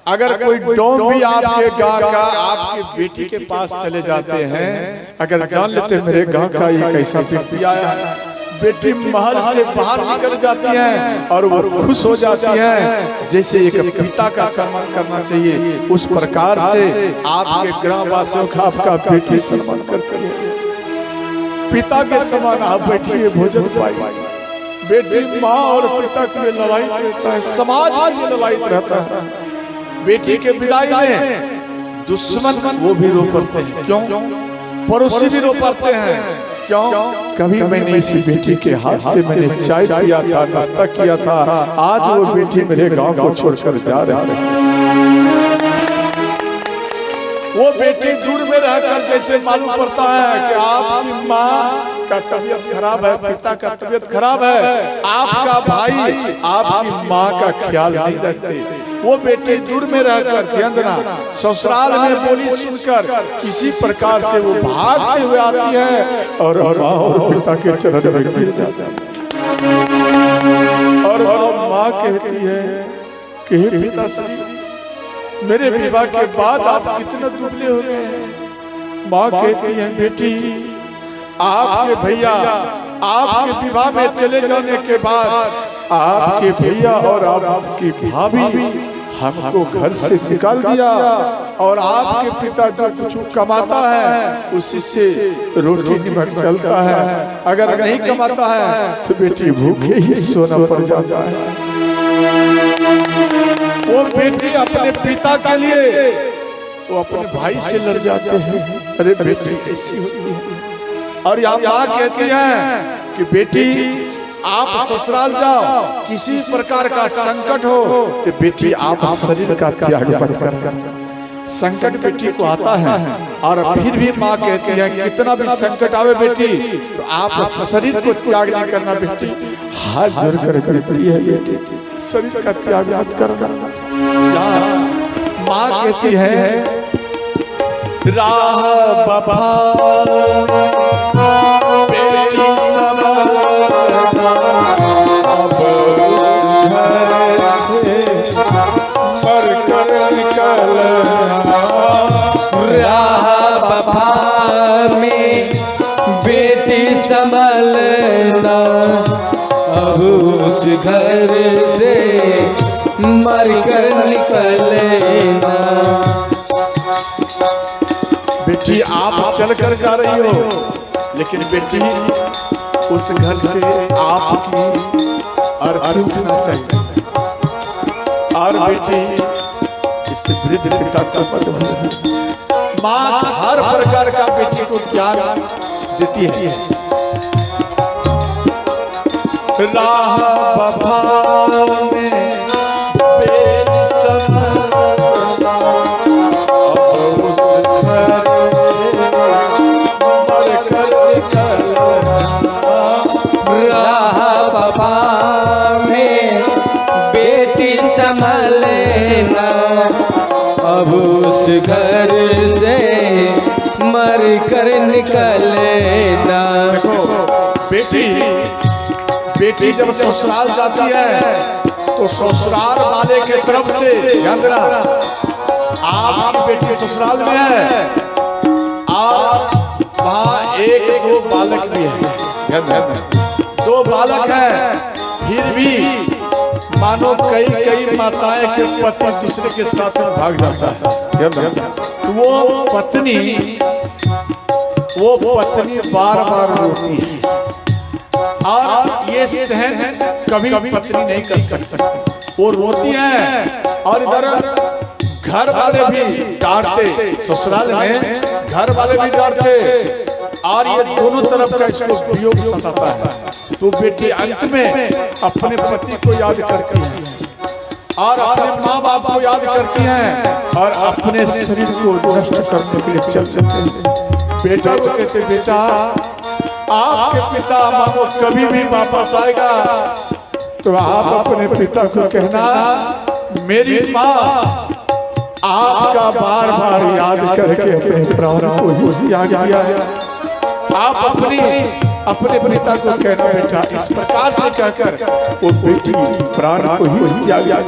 अगर कोई डोम भी आपके गांव का आपकी बेटी के पास चले जाते हैं, अगर जान लेते मेरे गांव का ये कैसा व्यक्ति आया है, बेटी महल से बाहर निकल जाती है और वो खुश हो जाती है। जैसे एक पिता का सम्मान करना चाहिए, उस प्रकार से आपके ग्रामवासियों का आपका बेटी सम्मान करती है। पिता के समान आप बैठिए, भोजन पाइए। बेटी माँ और पिता के लिए लड़ाई रहता है, समाज में लड़ाई रहता है। बेटी के विदाई में दुश्मन वो भी रो पड़ते हैं, क्यों? पड़ोसी भी रो पड़ते हैं, क्यों? कभी मैंने इसी बेटी के हाथ से मैंने चाय पिया था, नाश्ता किया था, आज वो बेटी मेरे गांव को छोड़कर जा रही है। वो बेटी दूर में रहकर जैसे मालूम पड़ता है कि आपकी माँ का तबीयत खराब है, पिता का तबीयत खराब है, आपका भाई आपकी माँ का ख्याल नहीं रखते। वो बेटी दूर में रहकर, ध्यान देना, ससुराल में बोली सुनकर किसी प्रकार से वो भागते हुए आती है और माँ और पिता के चरण में गिर जाती है और माँ कहती है कि हे पिताश्री, मेरे विवाह के बाद आप कितने दुबले हो गए हैं। माँ कहती है बेटी, आपके भैया आपके विवाह में चले जाने के बाद आपके भैया और आपकी भाभी भी हमको घर से निकाल दिया और आपके पिता जो कुछ कमाता है उसी से रोटी निमक चलता है, अगर नहीं कमाता है तो बेटी भूखे ही सोना पड़ जाता है। वो बेटी अपने पिता के लिए वो अपने भाई से लड़ जाते हैं। अरे बेटी कैसी होती है? और यहाँ माँ कहती है कि बेटी आप ससुराल जाओ, किसी प्रकार का संकट हो तो बेटी आप शरीर का त्याग मत करना। संकट बेटी को आता है और फिर भी माँ कहती है कितना भी संकट आवे बेटी तो आप शरीर को त्याग नहीं करना। बेटी हाथ जोड़ कर कहती है बेटी शरीर का त्याग मत करना। माँ कहती है राह बाबा बेटी समझना, अब घर से मर कर निकलना। राह बाबा में बेटी संभलना, अब उस घर से मर कर निकलना। बेटी आप चल कर जा रही हो, लेकिन बेटी उस घर से आपकी अर्थी उठना चाहिए। और बेटी इस वृद्ध पिता का पद माँ हर प्रकार का बेटी को त्याग देती है। राह बभा में बेटी समझ अब उस घर से मर कर निकल। राह बभा में बेटी संभलना अब उस घर से मर कर निकलना। देखो बेटी जब ससुराल जाती है तो ससुराल वाले के तरफ से ध्यान देना, आपकी बेटी ससुराल में है और वहाँ एक दो बालक भी है, दो बालक हैं, फिर भी मानो कई माताएं के पति दूसरे के साथ भाग जाता है, तो वो पत्नी बार बार रोती है और ये सहन कभी पत्नी नहीं कर सकती। वो रोती है और इधर घर वाले भी डांटते, ससुराल में घर वाले भी डांटते और ये दोनों तरफ का इसको वियोग सताता है। तो बेटी अंत में अपने पति को याद करती है और अपने माँ बाप को याद करती हैं और अपने शरीर को नष्ट करने के लिए चल चलते हैं। बेटा को कहते, बेटा आपके पिता मानो कभी भी वापस आएगा तो आप अपने पिता को कहना, मेरी माँ आपका बार बार याद करके अपने प्राण को त्याग दिया है। आप अपने पिता को कहना बेटा, इस प्रकार से कहकर वो बेटी प्राण को ही त्याग दिया।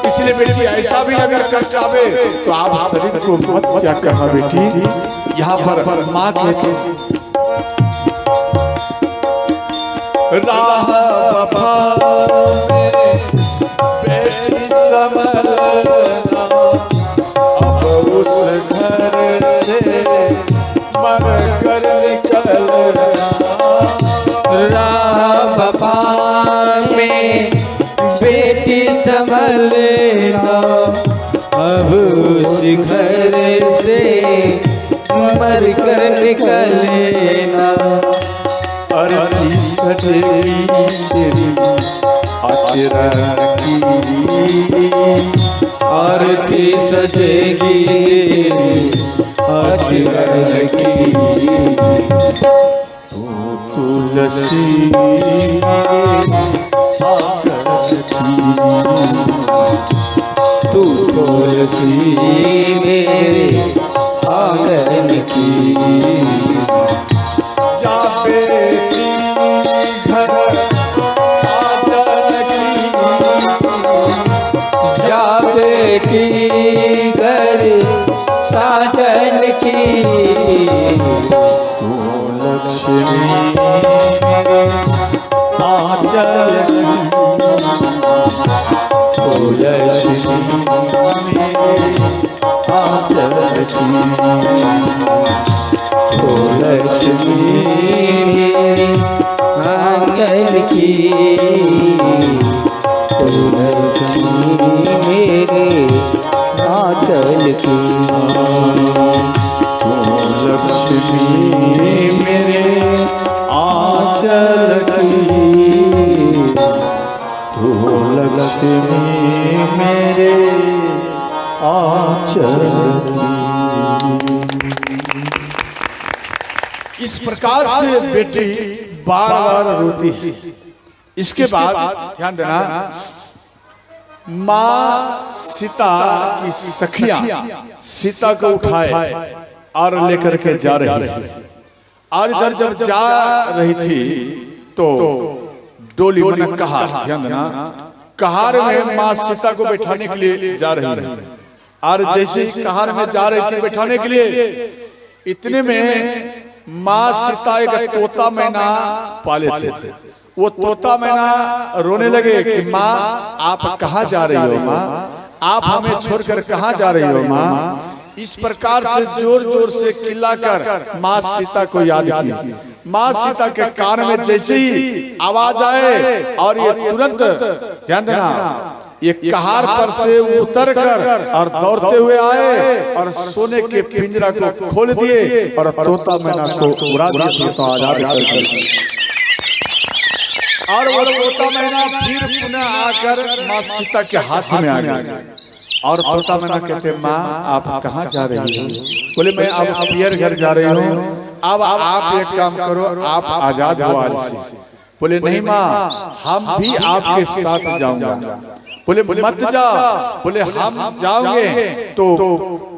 इसलिए बेटी ऐसा भी अगर कष्ट आवे तो आप शरीर को मत त्याग करना बेटी। यहाँ पर माँ कहती, राह बभा में बेटी संभलना अब उस घर से मर कर निकलना। राह बभा में बेटी संभलना अब उस घर से मर कर निकलना। अर्थी सजेगी तेरी आचरण की, आरती सजेगी तेरी आचरण की। तुलसी तू तुलसी मेरे आंगन की। जा बेटी घर साजन की, जा बेटी घर साजन की। तू लक्ष्मी आंचल तो लक्ष्मी आंचल की, तो लक्ष्मी आंगन की। तो लक्ष्मी मेरे आंचल की। लक्ष्मी मेरे आंचल की, तू लक्ष्मी मेरे आंचल की। इस प्रकार से बेटी बार बार रोती है। इसके बाद ध्यान देना, माँ सीता की सखियां सीता को उठाए और लेकर के जा रही है। और इधर जब जा रही थी तो डोली मन कहार, ध्यान देना, कहार में माँ सीता को बैठाने के लिए जा रही है। और जैसे ही कहार में जा रही थी बैठाने के लिए, इतने में माँ सीता एक तोता मैना पाले थे। वो तोता मैना रोने लगे कि माँ आप कहाँ जा रही हो, माँ आप हमें छोड़कर कहाँ जा रही हो माँ। इस प्रकार से जोर जोर से चिल्लाकर माँ सीता को याद की। माँ सीता के कान में जैसे ही आवाज आए और ये तुरंत, ध्यान देना, ये कहार पर से उतर कर और दौड़ते हुए आए और सोने के पिंजरा को खोल दिए और तोता मैना को उड़ा दिया, आजाद कर। और वो तोता मैना फिर पुनः आकर माँ सीता के हाथ में आ गया। और तोता मैना कहते, माँ आप कहाँ जा रही हो? बोले मैं अब पियर घर जा रही हूँ, अब आप एक काम करो, आप आजाद हो आज से। बोले नहीं माँ, हम भी आपके साथ जाऊंगा। बोले मत जा। बोले हम जाओगे तो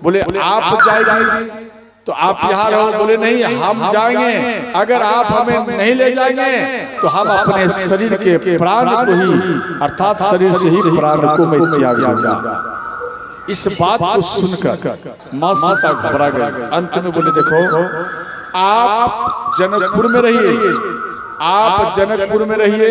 बोले आप जाएंगे तो आप यहाँ रहो। बोले नहीं, हम जाएंगे, अगर आप हमें नहीं ले जाएंगे तो हम अपने शरीर के प्राण को ही, अर्थात शरीर से ही प्राण को मैं त्याग दूंगा। इस बात को सुनकर माँ सीता घबरा गई। अंत में बोले देखो, आप जनकपुर में रहिए, आप जनकपुर में रहिए,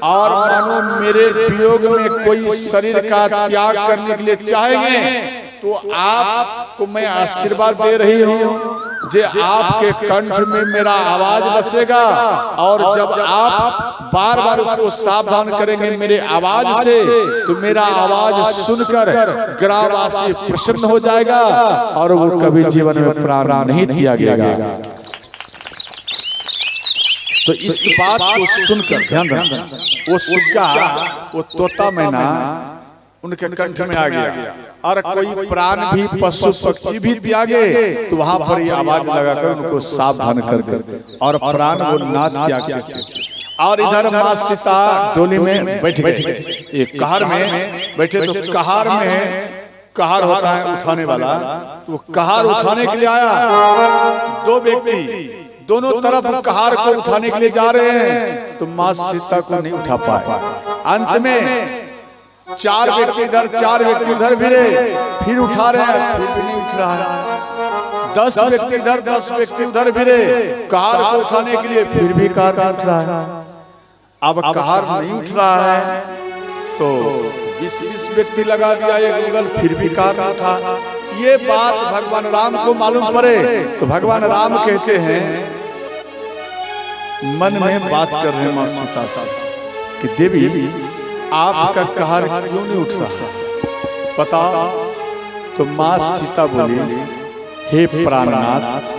और मानो मेरे वियोग में कोई शरीर का त्याग करने के लिए चाहेंगे तो आपको मैं आशीर्वाद दे रही हूँ जे आपके कंठ में मेरा आवाज बसेगा, और जब आप बार बार उसको सावधान करेंगे मेरे आवाज से, तो मेरा आवाज सुनकर ग्रामवासी प्रसन्न हो जाएगा और वो कभी जीवन में प्राण नहीं त्यागेगा। तो इस बात को सुनकर, ध्यान रखना, वो सुग्गा, वो तोता मैना उनके कंठ में आ गया, और कोई प्राण भी पशु पक्षी भी त्यागे तो वहां पर ये आवाज लगाकर उनको सावधान कर दे और प्राण वो ना त्यागे। और इधर माँ सीता डोली में बैठ गए, एक कहार में बैठे। तो कहार में, कहार होता है उठाने वाला, वो कहार उठाने के लिए आया। दो व्यक्ति दोनों तरफ कहार को उठाने के लिए जा रहे हैं, तो माँ सीता को नहीं उठा पाए। अंत में 4 व्यक्ति इधर, 4 व्यक्ति उधर भिड़े, फिर उठा रहे हैं, फिर भी नहीं उठ रहा है। 10 व्यक्ति इधर, 10 व्यक्ति उधर भिड़े कहार को उठाने के लिए, फिर भी कहार नहीं उठ रहा है। अब कहार नहीं उठ रहा है तो 20 व्यक्ति लगा दिया एक गूगल, फिर भी कहार नहीं उठा। ये बात भगवान राम को मालूम पड़े तो भगवान राम कहते हैं, मन में बात कर रहे हैं माँ सीता से कि देवी आपका कहार क्यों नहीं उठ रहा, पता? तो माँ सीता बोली, हे प्राणनाथ,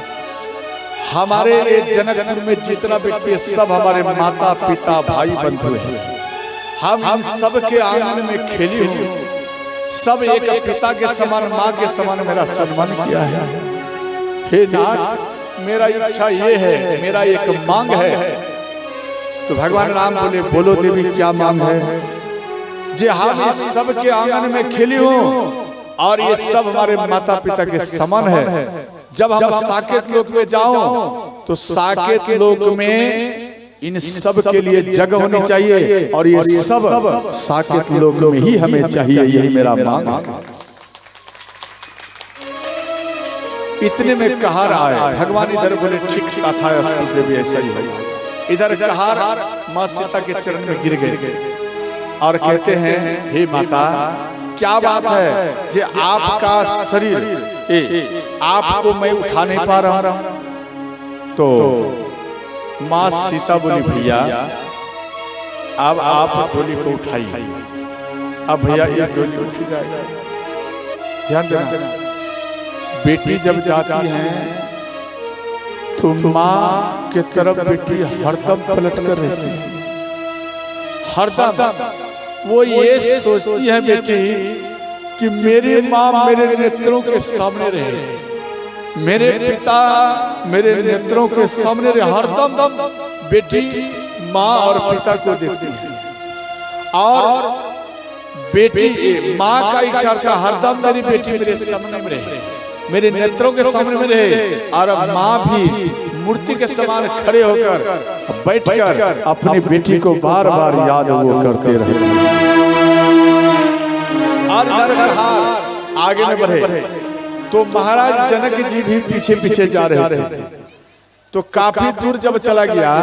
हमारे ये जनकपुर में जितना व्यक्ति सब हमारे माता पिता भाई बंधु हैं, हम सब के आंगन में खेली हूँ, सब एक पिता के समान, माँ के समान मेरा सम्मान किया है। हे नाथ, मेरा इच्छा ये है, मेरा एक मांग है। तो भगवान राम बोले, बोलो देवी क्या मांग है? जे हम इस सब के आंगन में खेली हूँ और ये सब हमारे माता पिता के समान है। जब हम साकेत लोक में जाऊं तो साकेत लोक में इन सब के लिए जगह होनी चाहिए, और ये सब साकेत लोक में ही हमें चाहिए, यही मेरा मांग है। इतने में कहार आए। भगवान इधर बोले, ठीक था अस्तु देवी, ऐसा ही है। इधर कहार माँ सीता के चरण में गिर गए और कहते हैं, हे माता, क्या बात है जे आपका शरीर आपको मैं उठा नहीं पा रहा हूं? तो माँ सीता बोली, भैया अब आप डोली को उठाइए। अब भैया ये डोली उठ जाएगी। ध्यान देना, बेटी जब जाती है तो माँ के तरफ बेटी हरदम पलट कर रहती है, हरदम वो ये सोचती है बेटी कि मेरी माँ मेरे नेत्रों के सामने रहे, मेरे पिता मेरे नेत्रों के सामने रहे। हरदम बेटी माँ और पिता को देखती है, और बेटी माँ का इच्छा था हरदम मेरी बेटी मेरे सामने में रहे, मेरे नेत्रों के सामने में रहे। और माँ भी मूर्ति के समान खड़े होकर बैठकर अपनी बेटी को बार बार याद वो करते रहे। और आगे में बढ़े तो महाराज जनक जी भी पीछे पीछे जा रहे थे। तो काफी दूर जब चला गया